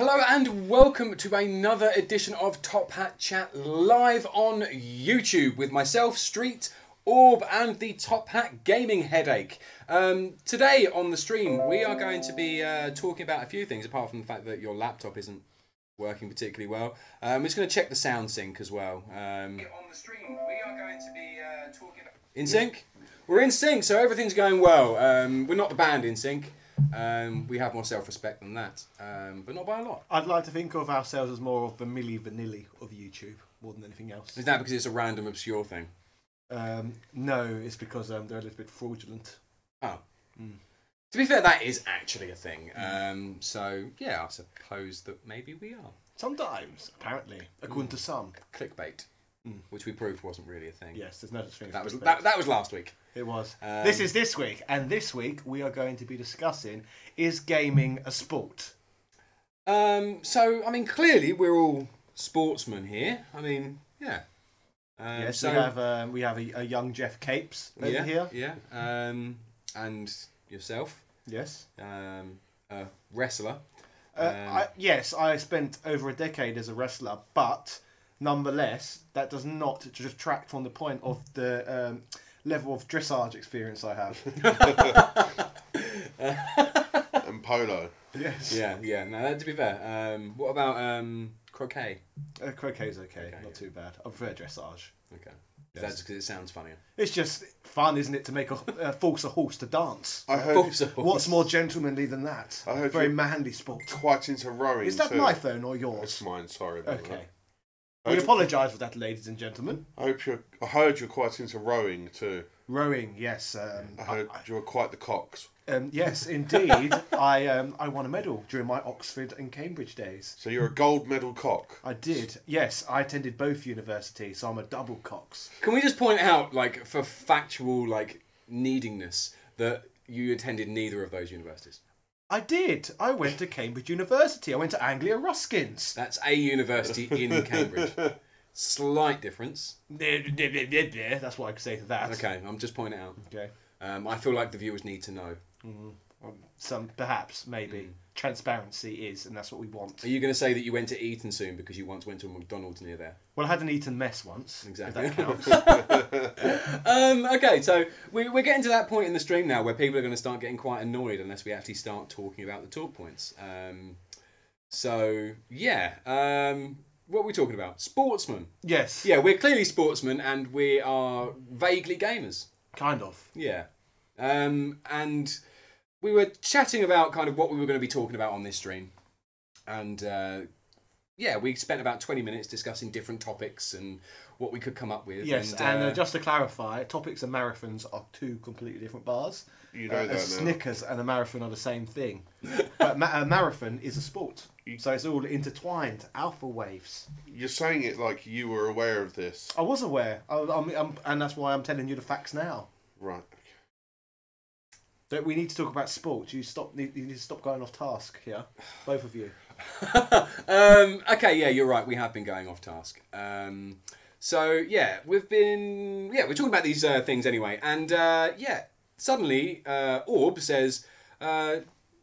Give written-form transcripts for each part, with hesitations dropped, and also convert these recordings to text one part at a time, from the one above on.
Hello and welcome to another edition of Top Hat Chat live on YouTube with myself, Street, Orb and the Top Hat Gaming Headache. Today on the stream we are going to be talking about a few things apart from the fact that your laptop isn't working particularly well. We're just going to check the sound sync as well. On the stream we are going to be talking about... In sync? We're in sync, so everything's going well. We're not the band in sync. We have more self-respect than that, but not by a lot. I'd like to think of ourselves as more of the Milli Vanilli of YouTube, more than anything else. Is that because it's a random, obscure thing? No, it's because they're a little bit fraudulent. Oh. Mm. To be fair, that is actually a thing. So, yeah, I suppose that maybe we are. Sometimes, apparently, according to some. Clickbait, which we proved wasn't really a thing. Yes, there's no such thing. That was last week. It was. This is this week, and this week we are going to be discussing, is gaming a sport? So, I mean, clearly we're all sportsmen here. I mean, yeah. Yes, so, we have a young Jeff Capes over here. Yeah, and yourself. Yes. A wrestler. Yes, I spent over a decade as a wrestler, but nonetheless, that does not detract from the point of the level of dressage experience I have. And polo. Yes. Yeah. No, to be fair, what about croquet? Croquet's okay, not too bad. I prefer dressage. Okay. Is that just because it sounds funnier? It's just fun, isn't it, to make force a horse to dance? I heard What's more gentlemanly than that? I heard very manly sport. Quite into rowing. Is that too. my phone or yours? It's mine. Sorry about that. Okay. We apologise for that, ladies and gentlemen. I heard you're quite into rowing too. Rowing, yes. I heard you were quite the cocks. Yes, indeed. I won a medal during my Oxford and Cambridge days. So you're a gold medal cock. I did. Yes, I attended both universities, so I'm a double cox. Can we just point out, like, for factual, like, needingness, that you attended neither of those universities? I did. I went to Cambridge University. I went to Anglia Ruskins. That's a university in Cambridge. Slight difference. That's what I could say to that. Okay, I'm just pointing it out. Okay. I feel like the viewers need to know. Perhaps, maybe. Transparency is, and that's what we want. Are you going to say that you went to Eton soon because you once went to a McDonald's near there? Well, I had an Eton mess once. Exactly. If that counts. Okay, so we're getting to that point in the stream now where people are going to start getting quite annoyed unless we actually start talking about the talk points. What are we talking about? Sportsmen. Yes. Yeah, we're clearly sportsmen and we are vaguely gamers. Kind of. Yeah. And we were chatting about kind of what we were going to be talking about on this stream. And we spent about 20 minutes discussing different topics and what we could come up with. Yes, and just to clarify, topics and marathons are two completely different bars. You know that now. Snickers and a marathon are the same thing. But a marathon is a sport. So it's all intertwined. Alpha waves. You're saying it like you were aware of this. I was aware. And that's why I'm telling you the facts now. Right. So we need to talk about sports. You need to stop going off task here, both of you. Okay, yeah, you're right. We have been going off task. We're talking about these things anyway. And suddenly Orb says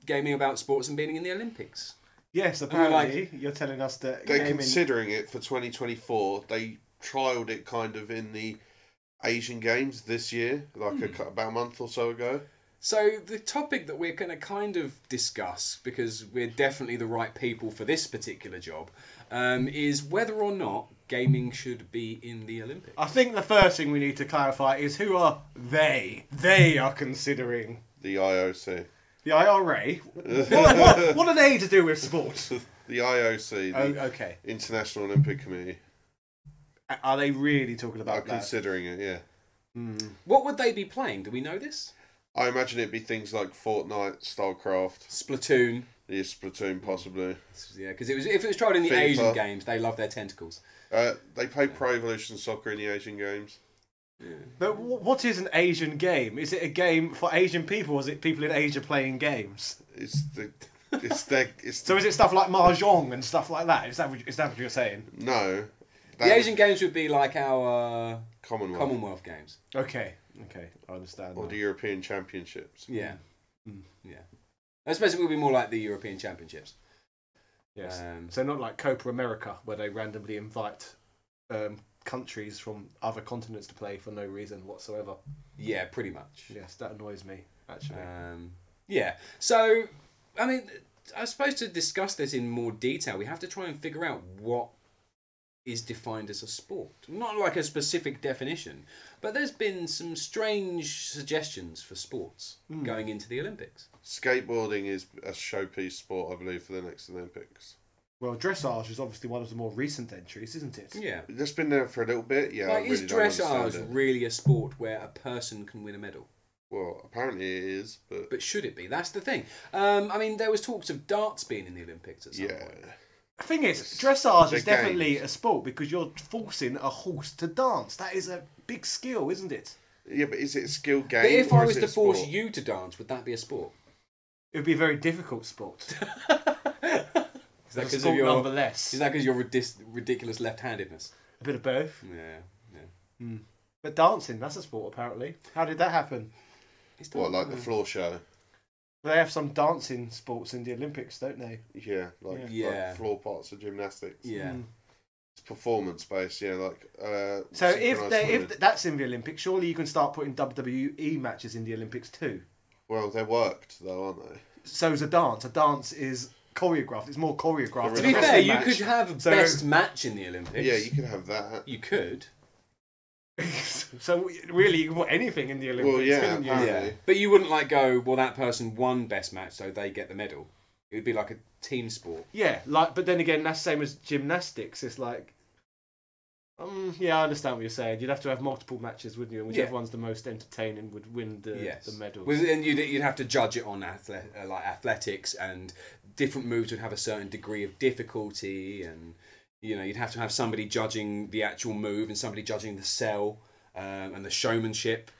gaming about sports and being in the Olympics. Yes, apparently you're telling us that they're considering it for 2024. They trialled it kind of in the Asian Games this year, about a month or so ago. So the topic that we're going to kind of discuss, because we're definitely the right people for this particular job, is whether or not gaming should be in the Olympics. I think the first thing we need to clarify is who are they? They are considering the IOC. The IRA? What are they to do with sports? The IOC, the International Olympic Committee. Are they really talking about that? Considering it, yeah. What would they be playing? Do we know this? I imagine it'd be things like Fortnite, StarCraft, Splatoon. Yeah, Splatoon possibly. Yeah, because if it was tried in the FIFA. Asian Games, they love their tentacles. They play Pro Evolution Soccer in the Asian Games. Yeah. But what is an Asian game? Is it a game for Asian people, or is it people in Asia playing games? So is it stuff like Mahjong and stuff like that? Is that what you're saying? No. The Asian Games would be like our Commonwealth Games. Okay, I understand. Or the European Championships. Yeah. Yeah. I suppose it would be more like the European Championships. Yes. So not like Copa America, where they randomly invite countries from other continents to play for no reason whatsoever. Yeah, pretty much. Yes, that annoys me, actually. Yeah. So, I mean, I suppose to discuss this in more detail, we have to try and figure out what is defined as a sport. Not like a specific definition, but there's been some strange suggestions for sports going into the Olympics. Skateboarding is a showpiece sport, I believe, for the next Olympics. Well, dressage is obviously one of the more recent entries, isn't it? Yeah. It's been there for a little bit, yeah. Like, I really is don't understand dressage it. really a sport where a person can win a medal? Well, apparently it is, but... But should it be? That's the thing. I mean, there was talks of darts being in the Olympics at some point. The thing is, dressage is the definitely games. a sport because you're forcing a horse to dance. That is a big skill, isn't it? Yeah, but is it a skill game? But if or I is was it to a force sport? you to dance, would that be a sport? It would be a very difficult sport. Is that A because of sport your nonetheless. Is that because your ridiculous left-handedness? A bit of both. Yeah. But dancing, that's a sport apparently. How did that happen? It's What, not- like the floor show? They have some dancing sports in the Olympics, don't they? Yeah, like, Yeah. like floor parts of gymnastics. Yeah. It's performance-based, yeah, like... So if synchronised they, swimming. if that's in the Olympics, surely you can start putting WWE matches in the Olympics too. Well, they're worked, though, aren't they? So is a dance. A dance is choreographed. It's more choreographed. To than be a fair, wrestling you match. could have So- best match in the Olympics. Yeah, you could have that. You could. So really, you can put anything in the Olympics, Well, yeah, couldn't you? apparently. Yeah. But you wouldn't like go, well, that person won best match, so they get the medal. It would be like a team sport. Yeah, like, but then again, that's the same as gymnastics. It's like, yeah, I understand what you're saying. You'd have to have multiple matches, wouldn't you? And whichever Yeah. one's the most entertaining would win the medals. And you'd have to judge it on like athletics, and different moves would have a certain degree of difficulty, and you'd have to have somebody judging the actual move and somebody judging the sell and the showmanship.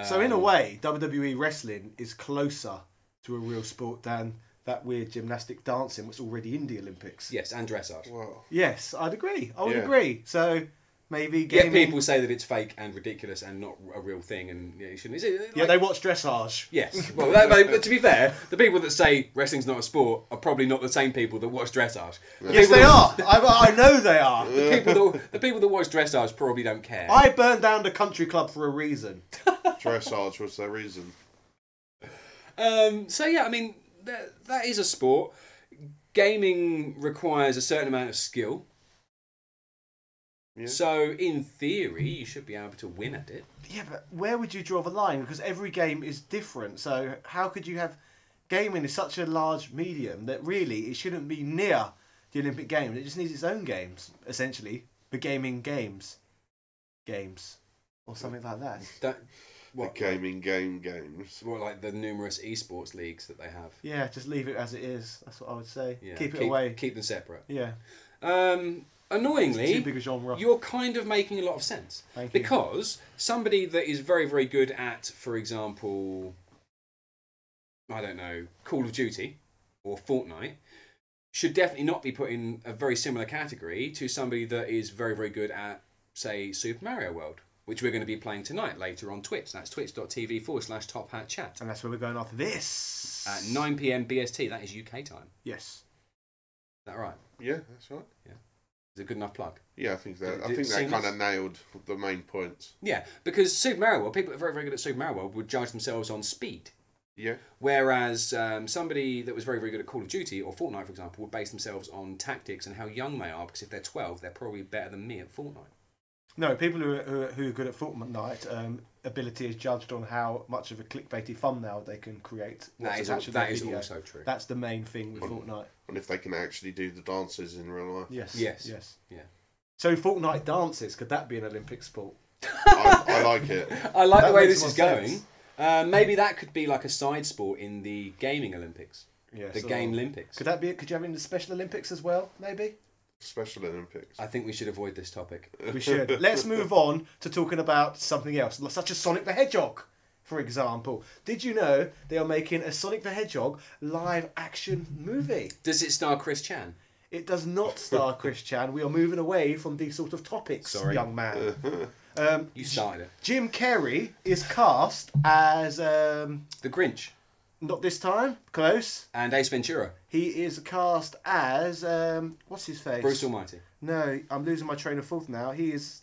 So in a way, WWE wrestling is closer to a real sport than that weird gymnastic dancing, what's already in the Olympics. Yes, and dressage. Wow. Yes, I'd agree. I would Yeah. agree. So maybe Yet gaming... people say that it's fake and ridiculous and not a real thing, and you shouldn't. Is it, like, Yeah, they watch dressage. Yes. Well, but to be fair, the people that say wrestling's not a sport are probably not the same people that watch dressage. Yes, they are. I know they are. The people that watch dressage probably don't care. I burned down the country club for a reason. Dressage was their reason. So yeah, I mean that is a sport. Gaming requires a certain amount of skill. Yeah. So in theory, you should be able to win at it. Yeah, but where would you draw the line? Because every game is different. So how could you have... Gaming is such a large medium that really it shouldn't be near the Olympic Games. It just needs its own games, essentially. The gaming games. Games. Or something like that. That, what, The gaming games. What, like the numerous esports leagues that they have? Yeah, just leave it as it is. That's what I would say. Yeah, Keep it away. Keep them separate. Yeah. Annoyingly, It's too big a genre. you're kind of making a lot of sense. Thank you. Because somebody that is very, very good at, for example, I don't know, Call of Duty or Fortnite, should definitely not be put in a very similar category to somebody that is very, very good at, say, Super Mario World, which we're going to be playing tonight later on Twitch. That's twitch.tv/Top Hat Chat. And that's where we're going after this. At 9 PM BST, that is UK time. Is Yes. that right? Yeah, that's right. Is it a good enough plug? Yeah, I think that. I Did it think that seem kind this? of nailed the main points. Yeah, because Super Mario World, people that are very, very good at Super Mario World would judge themselves on speed. Yeah. Whereas somebody that was very, very good at Call of Duty or Fortnite, for example, would base themselves on tactics and how young they are, because if they're 12, they're probably better than me at Fortnite. No, people who are good at Fortnite, ability is judged on how much of a clickbaity thumbnail they can create. That is attached to their that is video. also true. That's the main thing with Fortnite. And if they can actually do the dances in real life. Yes. Yes. Yes. Yeah. So Fortnite dances, could that be an Olympic sport? I like it. I like That the way makes this is more going. sense. Maybe that could be like a side sport in the gaming Olympics. Yes. The Game Olympics. Could that be? Could you have it in the Special Olympics as well? Maybe. Special Olympics. I think we should avoid this topic. We should. Let's move on to talking about something else, such as Sonic the Hedgehog, for example. Did you know they are making a Sonic the Hedgehog live action movie? Does it star Chris Chan? It does not star Chris Chan. We are moving away from these sort of topics, Sorry. young man. You started it. Jim Carrey is cast as The Grinch. Not this time. Close. And Ace Ventura. He is cast as what's his face? Bruce Almighty. No, I'm losing my train of thought now. He is.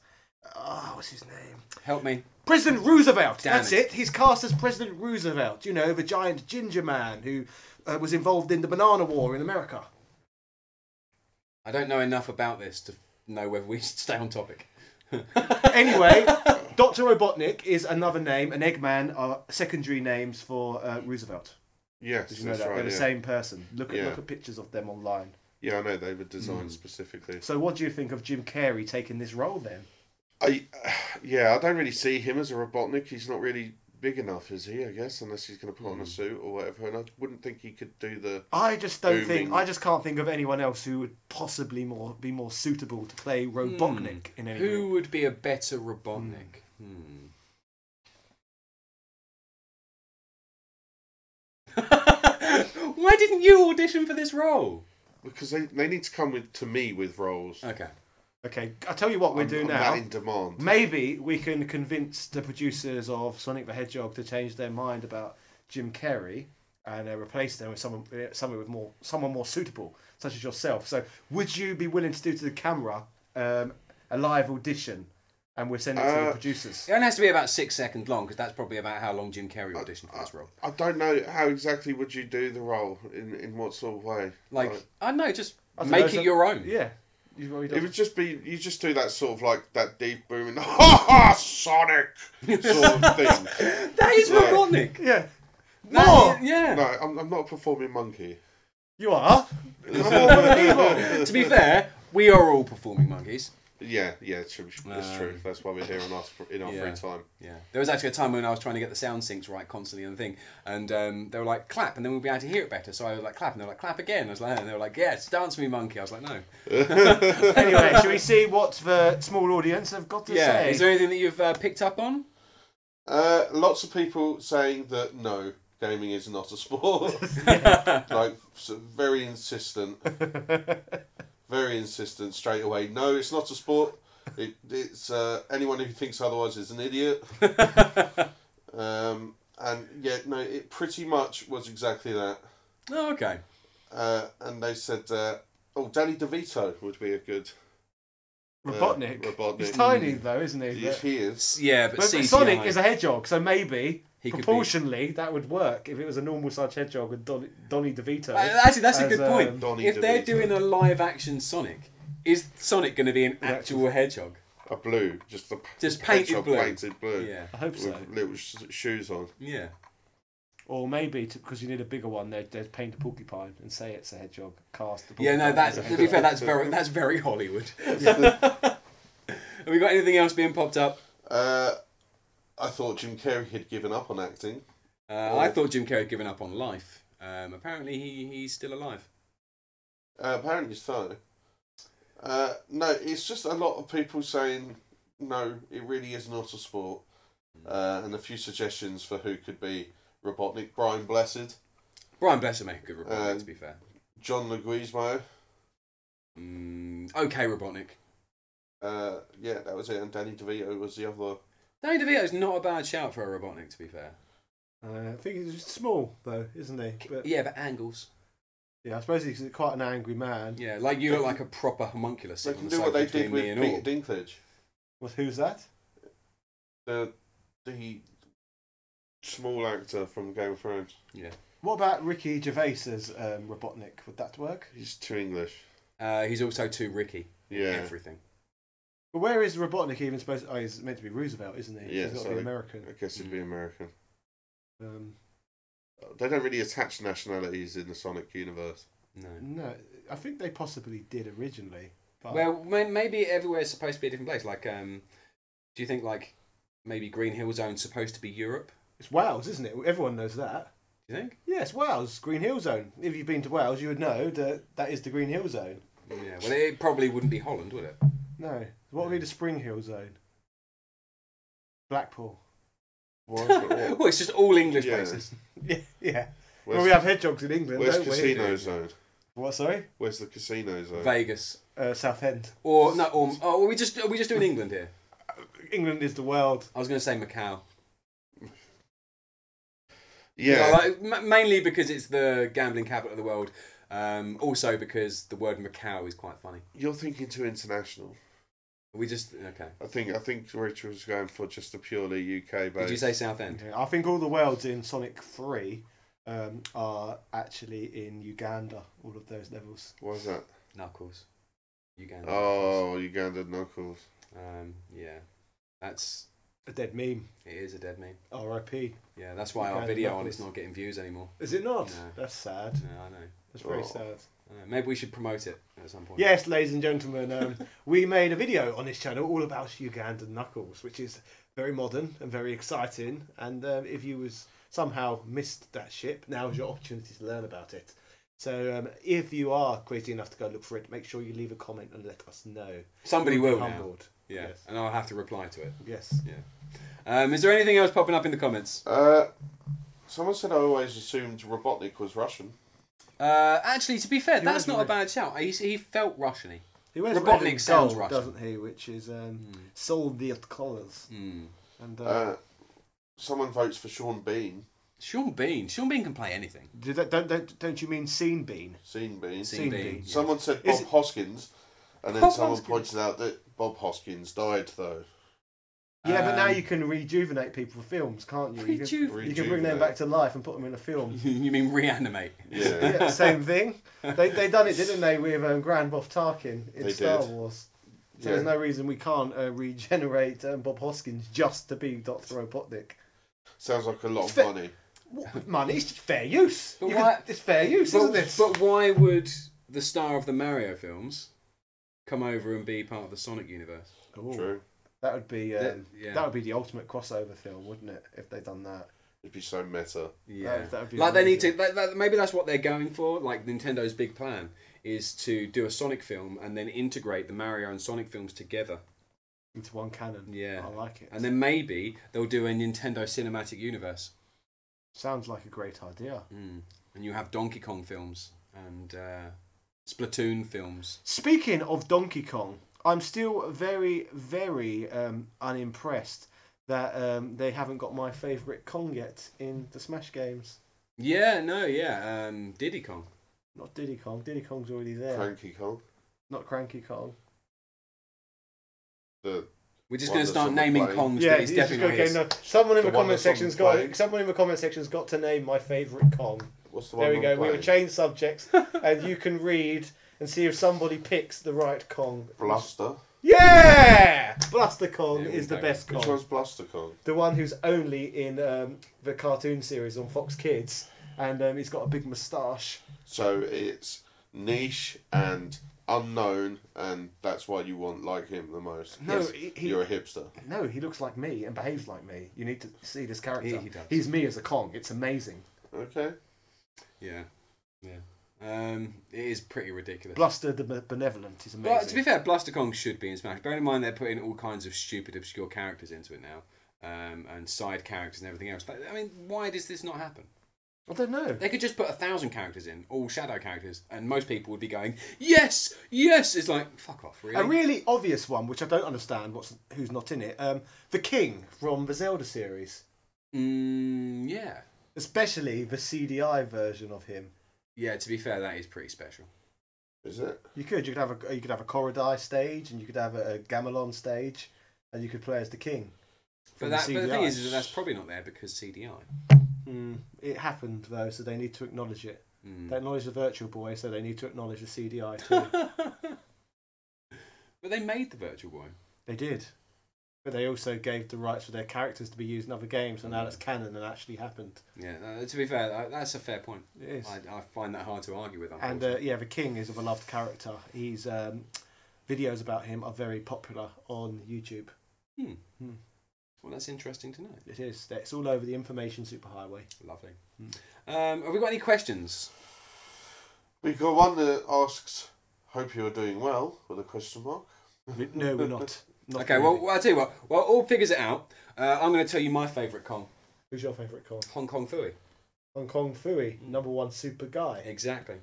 What's his name? Help me. President Roosevelt. Damn That's it. it. He's cast as President Roosevelt. You know, the giant ginger man who was involved in the Banana War in America. I don't know enough about this to know whether we should stay on topic. Anyway, Dr. Robotnik is another name, and Eggman are secondary names for Roosevelt. Yes, Did you know that's that? right. They're the Yeah. same person. Look Yeah. at pictures of them online. Yeah, I know they were designed specifically. So what do you think of Jim Carrey taking this role then? I don't really see him as a Robotnik. He's not really big enough, is he? I guess, unless he's going to put on a suit or whatever. And I wouldn't think he could do the. I just don't think. booming- I just can't think of anyone else who would possibly be more suitable to play Robotnik in any way. Who would be a better Robotnik? Why didn't you audition for this role? Because they need to come to me with roles. Okay. Okay, I'll tell you what we'll do I'm now. that in demand. Maybe we can convince the producers of Sonic the Hedgehog to change their mind about Jim Carrey and replace them with someone more suitable, such as yourself. So, would you be willing to do to the camera a live audition, and we'll send it to the producers? It only has to be about 6 seconds long, because that's probably about how long Jim Carrey auditioned for this role. I don't know how exactly would you do the role in what sort of way. Like, I don't know, just I don't make know, it your own. Yeah. You've already It done. would just be you just do that sort of like that deep booming ha ha Sonic sort of thing. That is Right. Robotnik. Yeah. That More! is- yeah. No, I'm not a performing monkey. You are. To be fair, we are all performing monkeys. Yeah, it's true. It's true. That's why we're here in our free time. Yeah. There was actually a time when I was trying to get the sound syncs right constantly on the thing, and they were like, clap, and then we'll be able to hear it better. So I was like, clap, and they were like, clap again. I was like, and they were like, yes, dance me, monkey. I was like, no. Anyway, shall we see what the small audience have got to Yeah. say? Is there anything that you've picked up on? Lots of people saying that no, gaming is not a sport. Like very insistent. Very insistent straight away. No, it's not a sport. It's anyone who thinks otherwise is an idiot. And yeah, no, it pretty much was exactly that. Oh, okay. And they said, Danny DeVito would be a good Robotnik. Robotnik. He's tiny though, isn't he? Yes, he is. Yeah, but But CGI. Sonic is a hedgehog, so maybe He could be- proportionally that would work if it was a normal sized hedgehog with Donny DeVito. Actually, that's a as, good point. Donny If they're DeVito. doing a live action Sonic, is Sonic going to be an actual hedgehog? A blue, just the Just painted hedgehog blue. painted blue. Yeah. I hope so. With little shoes on. Yeah. Or maybe because you need a bigger one, they'd paint a porcupine and say it's a hedgehog. Cast the Yeah, no, porcupine that's as a to be fair, hedgehog. that's very Hollywood. Have we got anything else being popped up? I thought Jim Carrey had given up on acting. I thought Jim Carrey had given up on life. Apparently, he's still alive. Apparently so. No, it's just a lot of people saying, no, it really is not a sport. And a few suggestions for who could be Robotnik. Brian Blessed, Brian Blessed make a good Robotnik, to be fair. John Leguizamo. Okay, Robotnik. Yeah, that was it. And Danny DeVito was the other. Danny DeVito's not a bad shout for a Robotnik, to be fair. I think he's small though, isn't he? But, Yeah, but angles. yeah, I suppose he's quite an angry man. Yeah, like you look like a proper homunculus. They sitting can on the do what sofa they did between me with and Peter Orb. Dinklage. Who's that? The small actor from Game of Thrones. Yeah. What about Ricky Gervais as Robotnik? Would that work? He's too English. He's also too Ricky. Yeah. Everything. But where is Robotnik even supposed? Oh, he's meant to be Roosevelt, isn't he? Yeah, He's got to so be American. I guess it'd be American. Um, They don't really attach nationalities in the Sonic universe. No. no, I think they possibly did originally. But Well, maybe everywhere's supposed to be a different place. Like, do you think like maybe Green Hill Zone's supposed to be Europe? it's Wales, isn't it? Everyone knows that. Do you think? Yes, Wales, Green Hill Zone. If you've been to Wales, you would know that that is the Green Hill Zone. Yeah. Well, it probably wouldn't be Holland, would it? No, what would be the Spring Hill Zone? Blackpool. Well, it's just all English Yeah. places. Yeah, yeah. Where's, Well, we have hedgehogs in England, where's don't we? Casino Zone? What? Sorry, Where's the Casino Zone? Vegas. Southend. Or no? Are we just doing England here? England is the world. I was going to say Macau. Yeah. Like, mainly because it's the gambling capital of the world. Also because the word Macau is quite funny. You're thinking too international. We just okay. I think Richard was going for just a purely UK based. Did you say Southend? Yeah, I think all the worlds in Sonic 3 are actually in Uganda, all of those levels. What was that? Knuckles. Uganda. Oh, Uganda Knuckles. Yeah. That's A dead meme. it is a dead meme. R.I.P. Yeah, that's why our Uganda video on Knuckles. it's not getting views anymore. Is it not? No. That's sad. No, I know. That's very Oh. sad. Maybe we should promote it at some point. Yes, ladies and gentlemen, we made a video on this channel all about Ugandan Knuckles, which is very modern and very exciting. And if you was somehow missed that ship, now is your opportunity to learn about it. So if you are crazy enough to go look for it, make sure you leave a comment and let us know. Somebody We'll will be now. humbled. Yeah, Yes. and I'll have to reply to it. Yes. Yeah. Is there anything else popping up in the comments? Someone said I always assumed Robotnik was Russian. Actually, to be fair, He that's was not a red. bad shout. He felt Russian-y. He wears Robotnik red and sounds gold, Russian. doesn't he? Which is Soviet colours. Mm. And Someone votes for Sean Bean. Sean Bean. Sean Bean can play anything. don't you mean Scene Bean? Scene Bean. Scene Bean. Bean. Yeah. Someone said Is Bob it- Hoskins, and then Bob someone Hoskins. pointed out that Bob Hoskins died though. Yeah, but now Um, you can rejuvenate people for films, can't you? Rejuvenate. You can bring them back to life and put them in a film. You mean reanimate? Yeah. Yeah, same thing. They done it, didn't they, with Grand Moff Tarkin in They Star did. Wars. So Yeah. there's no reason we can't regenerate Bob Hoskins just to be Dr. Robotnik. Sounds like a lot of Fair- money. What money? It's just fair use. But You why- it's fair use, isn't it? But why would the star of the Mario films come over and be part of the Sonic universe? Ooh, True. that would be Yeah. that would be the ultimate crossover film, wouldn't it? If they'd done that. It'd be so meta. Yeah, That would be like they need amazing. to. Maybe that's what they're going for. Like Nintendo's big plan is to do a Sonic film and then integrate the Mario and Sonic films together. Into one canon. Yeah. I like it. And then maybe they'll do a Nintendo cinematic universe. Sounds like a great idea. And you have Donkey Kong films and Splatoon films. Speaking of Donkey Kong, I'm still very, very unimpressed that they haven't got my favourite Kong yet in the Smash games. Yeah, Diddy Kong. Not Diddy Kong. Diddy Kong's already there. Cranky Kong. Not Cranky Kong. The We're just One going to that's start on the naming plane. Kongs, Yeah, but it's you just definitely go, not his. Someone in The the one comment that's on the section's plane. got. Someone in the comment section's got to name my favourite Kong. what's the one? There we on go. We will plane? change subjects, and you can read and see if somebody picks the right Kong. Bluster. Yeah, Bluster Kong Yeah, is the we'll best Which Kong. one's Bluster Kong? The one who's only in the cartoon series on Fox Kids, and he's got a big moustache. So it's niche and unknown, and that's why you want like him the most. No, Yes, he- you're a hipster. No, he looks like me and behaves like me. You need to see this character. He does. He's me as a Kong. It's amazing. Okay. Yeah. It is pretty ridiculous. Bluster the Benevolent is amazing. But to be fair, Bluster Kong should be in Smash. Bearing in mind they're putting all kinds of stupid, obscure characters into it now, and side characters and everything else. But I mean, why does this not happen? I don't know. They could just put 1,000 characters in, all shadow characters, and most people would be going, "Yes, yes." It's like, fuck off, really. A really obvious one, which I don't understand who's not in it, the King from the Zelda series. Yeah. Especially the CDI version of him. Yeah, to be fair, that is pretty special. Is it? You could have a Korodai stage, and you could have a Gamelon stage, and you could play as the King. But from the thing CDI. is that that's probably not there because CDI. It happened though, so they need to acknowledge it. Mm. They acknowledge the Virtual Boy, so they need to acknowledge the CDI too. But they made the Virtual Boy. They did, but they also gave the rights for their characters to be used in other games, and now that's canon and actually happened. Yeah, to be fair, that's a fair point. It is. I find that hard to argue with. And yeah, the King is a beloved character. He's videos about him are very popular on YouTube. Well, that's interesting to know. It is. It's all over the information superhighway. Lovely. Have we got any questions? We've got one that asks, "Hope you are doing well?" with a question mark. No, we're not. Not Okay, really. well, I'll tell you what. Well, all figures it out. I'm going to tell you my favourite Kong. Who's your favourite Kong? Hong Kong Phooey. Hong Kong Phooey, #1 super guy. Exactly.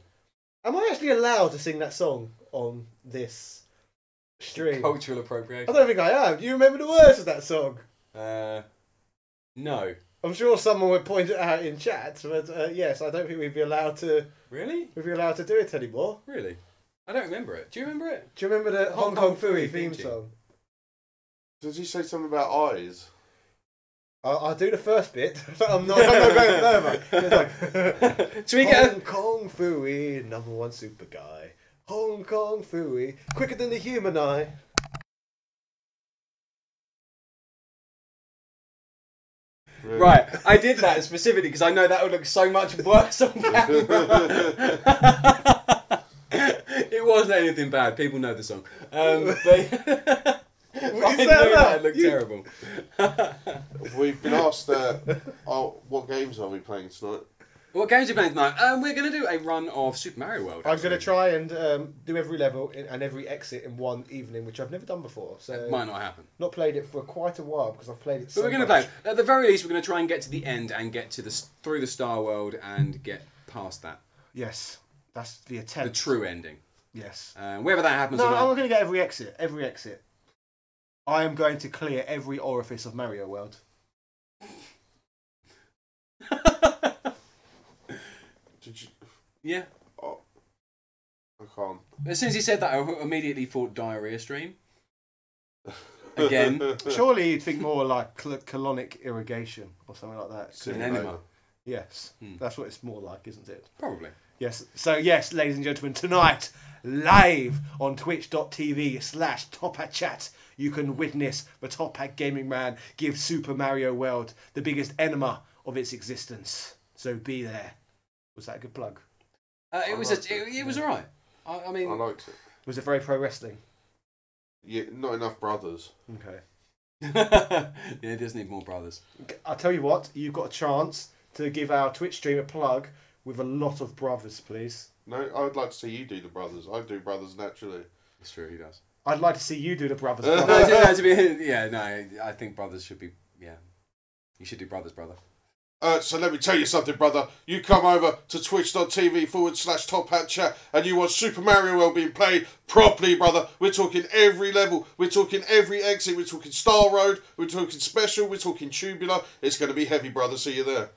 Am I actually allowed to sing that song on this stream? Cultural I appropriation. don't think I am. Do you remember the words of that song? No. I'm sure someone would point it out in chat, but yes, I don't think we'd be allowed to. Really? We'd be allowed to do it anymore. Really? I don't remember it. Do you remember it? Do you remember the Hong Kong Phooey theme song? Did you say something about eyes? I'll do the first bit. I'm not going further. Should we get Hong Kong Phooey, #1 super guy. Hong Kong Phooey, quicker than the human eye. Really? Right, I did that specifically because I know that would look so much worse on camera. It wasn't anything bad. People know the song. But I knew that looked terrible. We've been asked, what games are we playing tonight? What games are you playing tonight? We're going to do a run of Super Mario World. I'm going to try and do every level and every exit in one evening, which I've never done before. So It might not happen. not played it for quite a while because I've played it so But we're going to much. play. At the very least, we're going to try and get to the end and get to through the Star World and get past that. Yes, that's the The attempt. true ending. Yes. Whether that happens No, or I'm not. going to get every exit. Every exit. I am going to clear every orifice of Mario World. Did you? Yeah. Oh, I can't. As soon as he said that, I immediately thought diarrhea stream. Again. Surely you'd think more like colonic irrigation or something like that. An enema. Yes, that's what it's more like, isn't it? Probably. Yes. So yes, ladies and gentlemen, tonight live on twitch.tv/TopHatChat, you can witness the Top Hat Gaming Man give Super Mario World the biggest enema of its existence. So be there. Was that a good plug? It was alright. I mean, I liked it. Was it very pro wrestling? Yeah, not enough brothers. Okay. yeah, it does need more brothers. I'll tell you what, you've got a chance to give our Twitch stream a plug with a lot of brothers, please. No, I would like to see you do the brothers. I do brothers naturally. It's true, he does. I'd like to see you do the brothers. No, I think brothers should be. Yeah, you should do brothers, brother. So let me tell you something, brother. You come over to twitch.tv/TopHatChat and you watch Super Mario World being played properly, brother. We're talking every level. We're talking every exit. We're talking Star Road. We're talking Special. We're talking Tubular. It's going to be heavy, brother. See you there.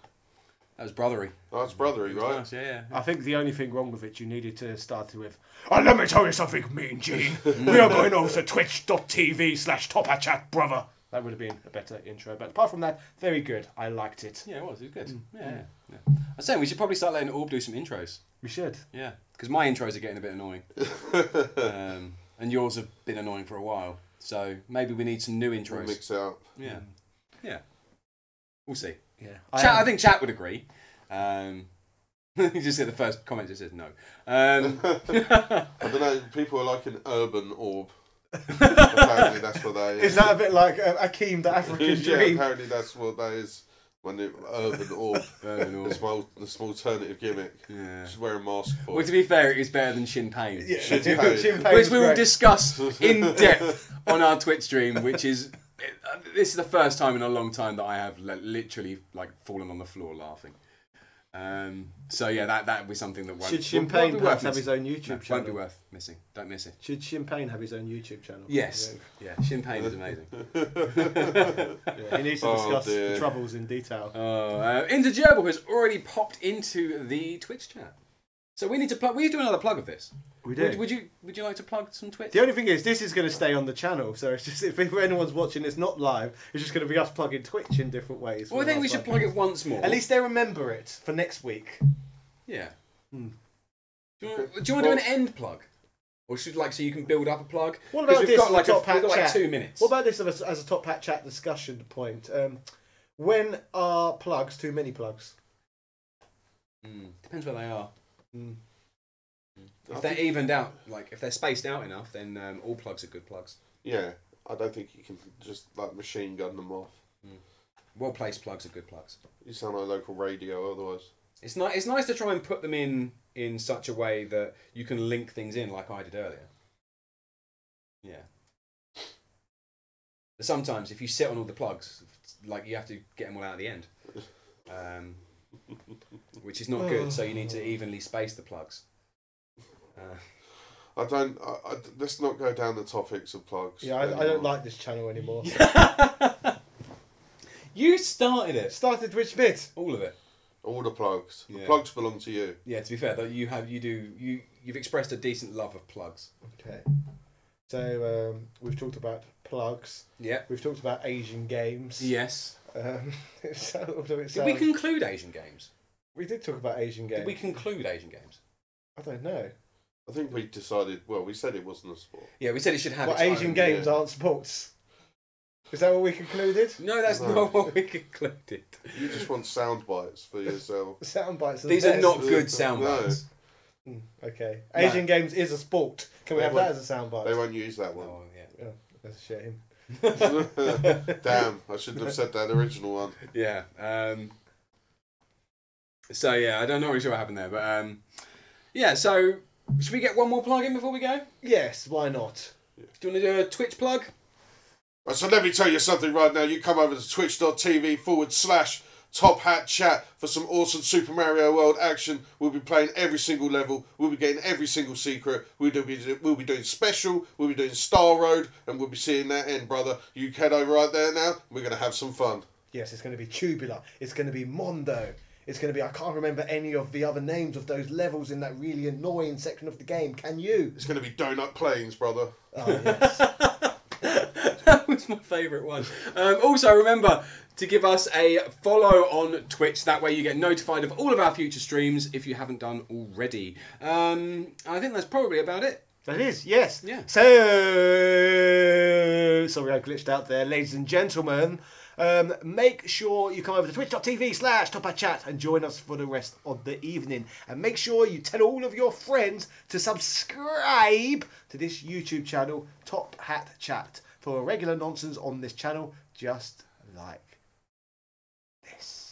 That was brothery. That's brothery, right? Nice, yeah. I think the only thing wrong with it, you needed to start it with, let me tell you something, Mean Gene. We are going over to twitch.tv/TopHatChat, brother. That would have been a better intro. But apart from that, very good. I liked it. Yeah, it was good. Yeah. I'm saying we should probably start letting Orb do some intros. We should. Yeah, because my intros are getting a bit annoying. And yours have been annoying for a while. So maybe we need some new intros. We'll mix it up. Yeah. Yeah. We'll see. Yeah. I think chat would agree. You just get the first comment that says no. I don't know. People are like an urban orb. Apparently that's what that is. Is that a bit like Akeem, the African Yeah, dream? apparently that's what that is. When the urban orb. The small alternative gimmick. Yeah. Just wear a mask for. Well, to be fair, it is better than Shin Pain. Yeah. Shin Pain. Shin Pain's Which we will great. discuss in depth on our Twitch stream, which is... This is the first time in a long time that I have literally fallen on the floor laughing. So yeah, that would be something that won't... Should Shin won't Pain be perhaps worth have his missing. own YouTube No, channel? won't be worth missing. Don't miss it. Should Shin Pain have his own YouTube channel? Yes. Yeah, Shin Pain is amazing. Yeah, he needs to discuss dear. the troubles in detail. Intergerbil has already popped into the Twitch chat. So we need to plug... We need to do another plug of this. We do. Would you like to plug some Twitch? The only thing is, this is going to stay on the channel, so it's just if anyone's watching, it's not live. It's just going to be us plugging Twitch in different ways. Well, I think we should plug it once more. At least they remember it for next week. Yeah. Do you want to do an end plug? Or should so you can build up a plug? What about we've this got as a Top Hat we've got chat? 2 minutes. What about this as a Top Hat Chat discussion point? When are plugs too many plugs? Depends where they are. If they're evened out, if they're spaced out enough, then all plugs are good plugs. Yeah, I don't think you can just machine gun them off. Well placed plugs are good plugs. You sound like local radio otherwise. It's nice to try and put them in such a way that you can link things in like I did earlier. Yeah. But sometimes if you sit on all the plugs, you have to get them all out at the end. Which is not good, so you need to evenly space the plugs. Let's not go down the topics of plugs. Yeah, I don't like this channel anymore. You started it. Started which bit? All of it. All the plugs. Yeah. The plugs belong to you. Yeah, to be fair, though, you've expressed a decent love of plugs. Okay. So we've talked about plugs. Yeah. We've talked about Asian games. Yes. Did we conclude Asian games? We did talk about Asian games. Did we conclude Asian games? I don't know. I think we decided. Well, we said it wasn't a sport. Yeah, we said it should have. Well, its Asian own. games aren't sports. Is that what we concluded? No, that's not what we concluded. You just want sound bites for yourself. Sound bites. These are not good sound bites. Okay. No. Asian games is a sport. Can we They have that as a sound bite? They won't use that one. Oh yeah. Oh, that's a shame. Damn, I shouldn't have said that original one. Yeah. So yeah, I don't know really sure what happened there, but yeah. So should we get one more plug in before we go? Yes, why not? Do you want to do a Twitch plug? Right, so let me tell you something right now. You come over to twitch.tv/Top Hat Chat for some awesome Super Mario World action. We'll be playing every single level. We'll be getting every single secret. We'll be doing special. We'll be doing Star Road, and we'll be seeing that end, brother. You head over right there now. We're going to have some fun. Yes, it's going to be Tubular. It's going to be Mondo. It's going to be... I can't remember any of the other names of those levels in that really annoying section of the game. Can you? It's going to be Donut Plains, brother. Oh, yes. That was my favourite one. Also, remember to give us a follow on Twitch. That way you get notified of all of our future streams if you haven't done already. I think that's probably about it. That is, yes. Yeah. So, sorry I glitched out there, ladies and gentlemen. Make sure you come over to twitch.tv/TopHatChat and join us for the rest of the evening. And make sure you tell all of your friends to subscribe to this YouTube channel, Top Hat Chat, for regular nonsense on this channel, just like this.